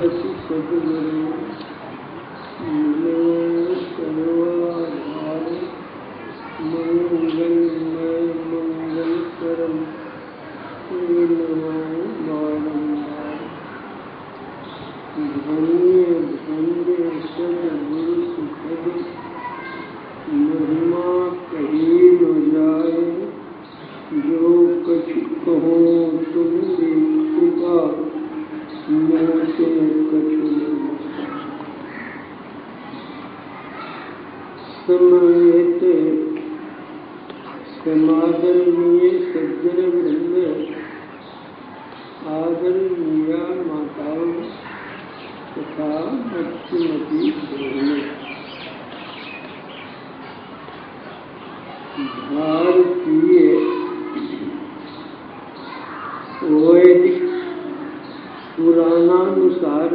असी सदगुरु मिलो सर्वाधार मंगलमय मंगल करम बारंबार। धन्य धन्य सदगुरु सुखद महिमा कही न जाए। जो कछु कहो तुम कृपा मोते कछु न समेत। समादरणीय सज्जन वृंद, आदरणीय माताओं तथा भक्तिमती बहनों, भारतीय वैदिक पुराणानुसार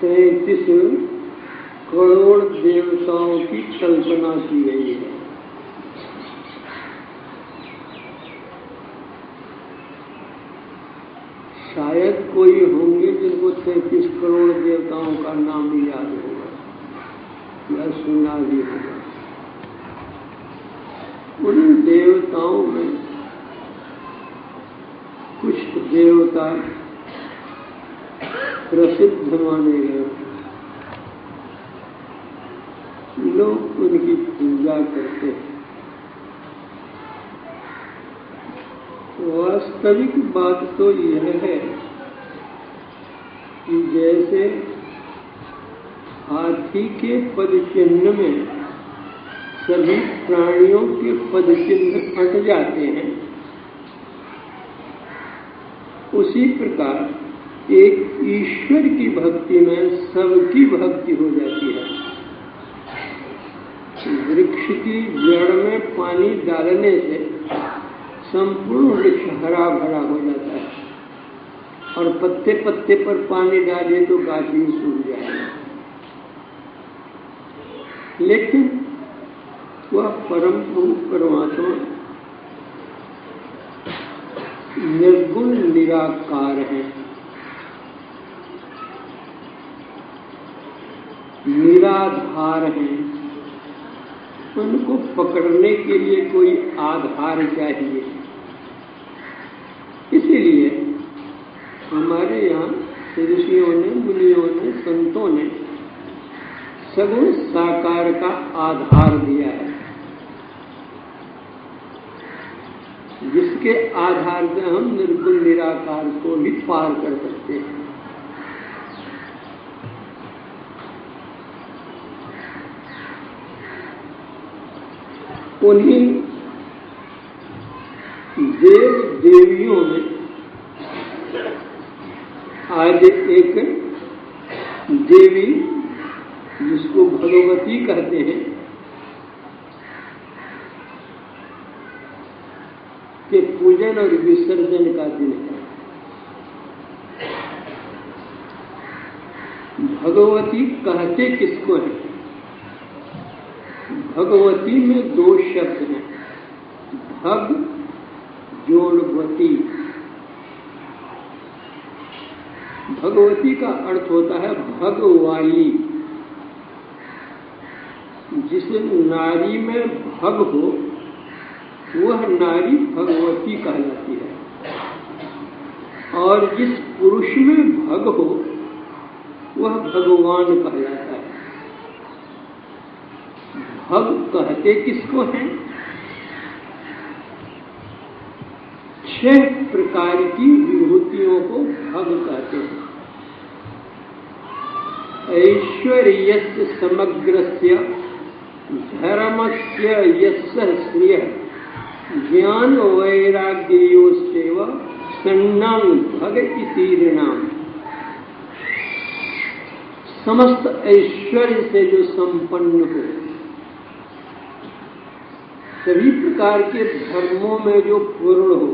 33 करोड़ देवताओं की कल्पना की गई है। शायद कोई होंगे जिनको 33 करोड़ देवताओं का नाम भी याद होगा या सुना भी होगा। उन देवताओं में कुछ देवता प्रसिद्ध माने गए, लोग उनकी पूजा करते हैं। वास्तविक बात तो यह है कि जैसे हाथी के पदचिन्ह में सभी प्राणियों के पदचिन्ह हट जाते हैं, उसी प्रकार एक ईश्वर की भक्ति में सबकी भक्ति हो जाती है। वृक्ष की जड़ में पानी डालने से संपूर्ण वृक्ष हरा भरा हो जाता है, और पत्ते पत्ते पर पानी डाले तो गाछ ही सूख जाएगा। लेकिन वह परम प्रभु परमात्मा निर्गुण निराकार है, निराधार है। उनको पकड़ने के लिए कोई आधार चाहिए। इसीलिए हमारे यहाँ ऋषियों ने, मुनियों ने, संतों ने सगुण साकार का आधार दिया है, जिसके आधार से हम निर्गुण निराकार को भी पार कर सकते हैं। उन्हीं देव देवियों में आज एक देवी जिसको भगवती कहते हैं के पूजन और विसर्जन का दिन है। भगवती कहते किसको है? भगवती में 2 शब्द हैं, भग जोड़वती। भगवती का अर्थ होता है भगवाली। जिस नारी में भग हो वह नारी भगवती कहलाती है, और जिस पुरुष में भग हो वह भगवान कहलाता है। भग कहते किसको हैं? 6 प्रकार की विभूतियों को भग कहते हैं। ऐश्वर्यस्य समग्रस्य धर्मस्य यस्य श्रियः ज्ञान वैराग्योस्तेव सन्नाम भग इति ऋणाम। समस्त ऐश्वर्य से जो संपन्न हो, सभी प्रकार के धर्मों में जो पूर्ण हो,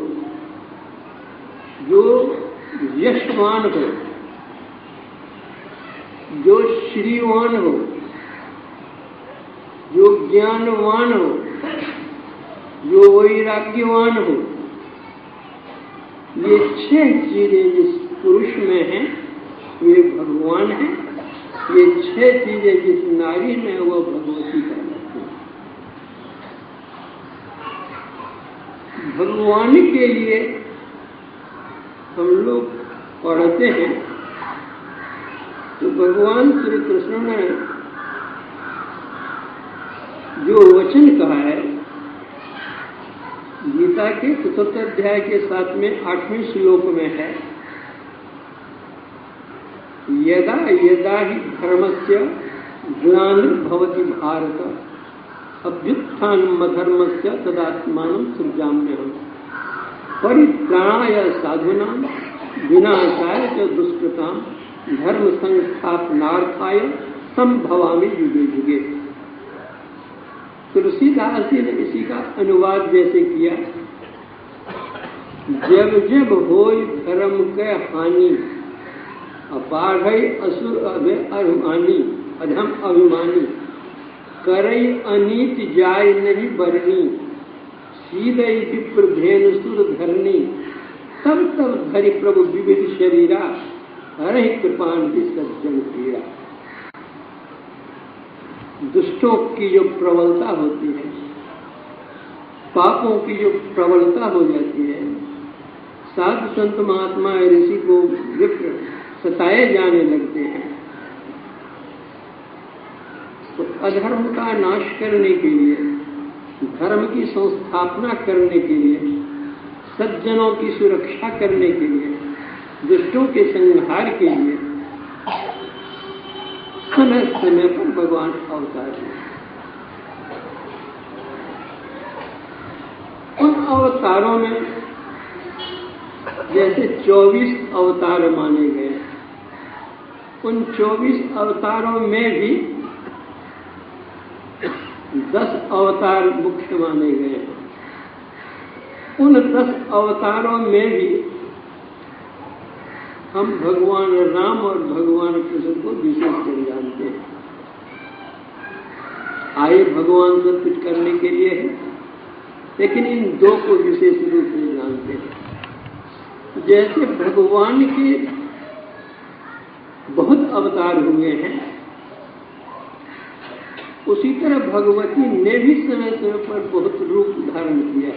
जो यशवान हो, जो श्रीवान हो, जो ज्ञानवान हो, जो वैराग्यवान हो, ये 6 चीजें जिस पुरुष में हैं वे भगवान हैं, ये 6 चीजें जिस नारी में है वो भगवती कहलाती है। भगवान के लिए हम लोग पढ़ते हैं तो भगवान श्री कृष्ण ने जो वचन कहा है गीता के 4th अध्याय के 7वें 8वें श्लोक में है, यदा यदा हि धर्मस्य ग्लानिर्भवति भारत अभ्युत्थानम् अधर्मस्य तदात्मानं सृजाम्यहम् परित्राणाय साधूनां विनाशाय च दुष्कृतां धर्म संस्थापनार्थाय संभवामि युगे युगे। तुलसीदास जी ने इसी का अनुवाद जैसे किया, जब जब होय धर्म के हानि अपाढ़ असुर अभिमानी अधम अभिमानी करई अनीत जाय नहीं बरनी सीधई विप्र धेनु सुर धरनी तब तब धरि प्रभु विविध शरीरा हरि कृपान की सज्जन पीड़ा। दुष्टों की जो प्रबलता होती है, पापों की जो प्रबलता हो जाती है, साधु संत महात्मा ऋषि को विप्र सताए जाने लगते हैं, तो अधर्म का नाश करने के लिए, धर्म की संस्थापना करने के लिए, सज्जनों की सुरक्षा करने के लिए, दुष्टों के संहार के लिए समय समय पर भगवान अवतार हैं। उन अवतारों में जैसे 24 अवतार माने गए, उन 24 अवतारों में भी 10 अवतार मुख्य माने गए हैं। उन 10 अवतारों में भी हम भगवान राम और भगवान कृष्ण को विशेष कर जानते हैं। आए भगवान सब कुछ करने के लिए है, लेकिन इन 2 को विशेष रूप से जानते हैं। जैसे भगवान के बहुत अवतार हुए हैं, उसी तरह भगवती ने भी समय समय पर बहुत रूप धारण किया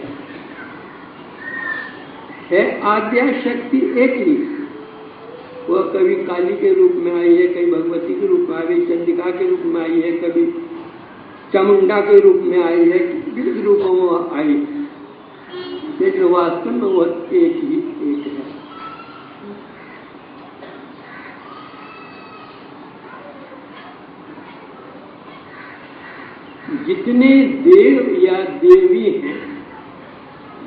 है। आद्या शक्ति एक ही, वह कभी काली के रूप में आई है, कभी भगवती के रूप में आई है, चंडिका के रूप में आई है, कभी चामुंडा के रूप में आई है, विविध रूपों में आई है, लेकिन वास्तव में वह एक ही एक है। जितने देव या देवी हैं,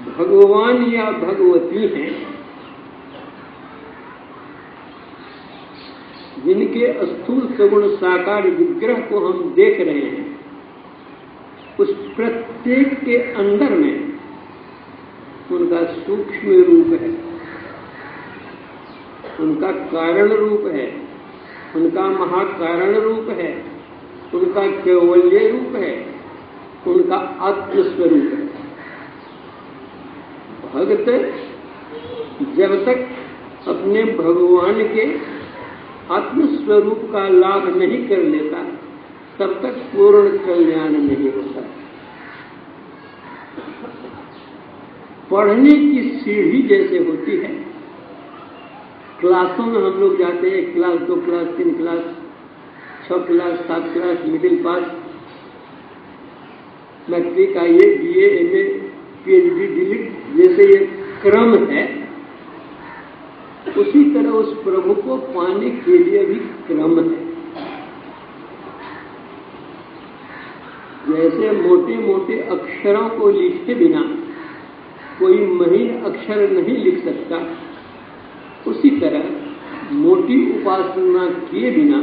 भगवान या भगवती हैं, जिनके स्थूल सगुण साकार विग्रह को हम देख रहे हैं, उस प्रत्येक के अंदर में उनका सूक्ष्म रूप है, उनका कारण रूप है, उनका महाकारण रूप है, उनका कैवल्य रूप है, उनका आत्मस्वरूप है। भक्त जब तक अपने भगवान के आत्मस्वरूप का लाभ नहीं कर लेता, तब तक पूर्ण कल्याण नहीं होता। पढ़ने की सीढ़ी जैसे होती है, क्लासों में हम लोग जाते हैं, 1 class 2 class 3 class 6 class 7 class, middle pass, matric, IA, BA, MA, PhD, DLitt, जैसे ये क्रम है, उसी तरह उस प्रभु को पाने के लिए भी क्रम है। जैसे मोटे मोटे अक्षरों को लिखे बिना कोई महीन अक्षर नहीं लिख सकता, उसी तरह मोटी उपासना किए बिना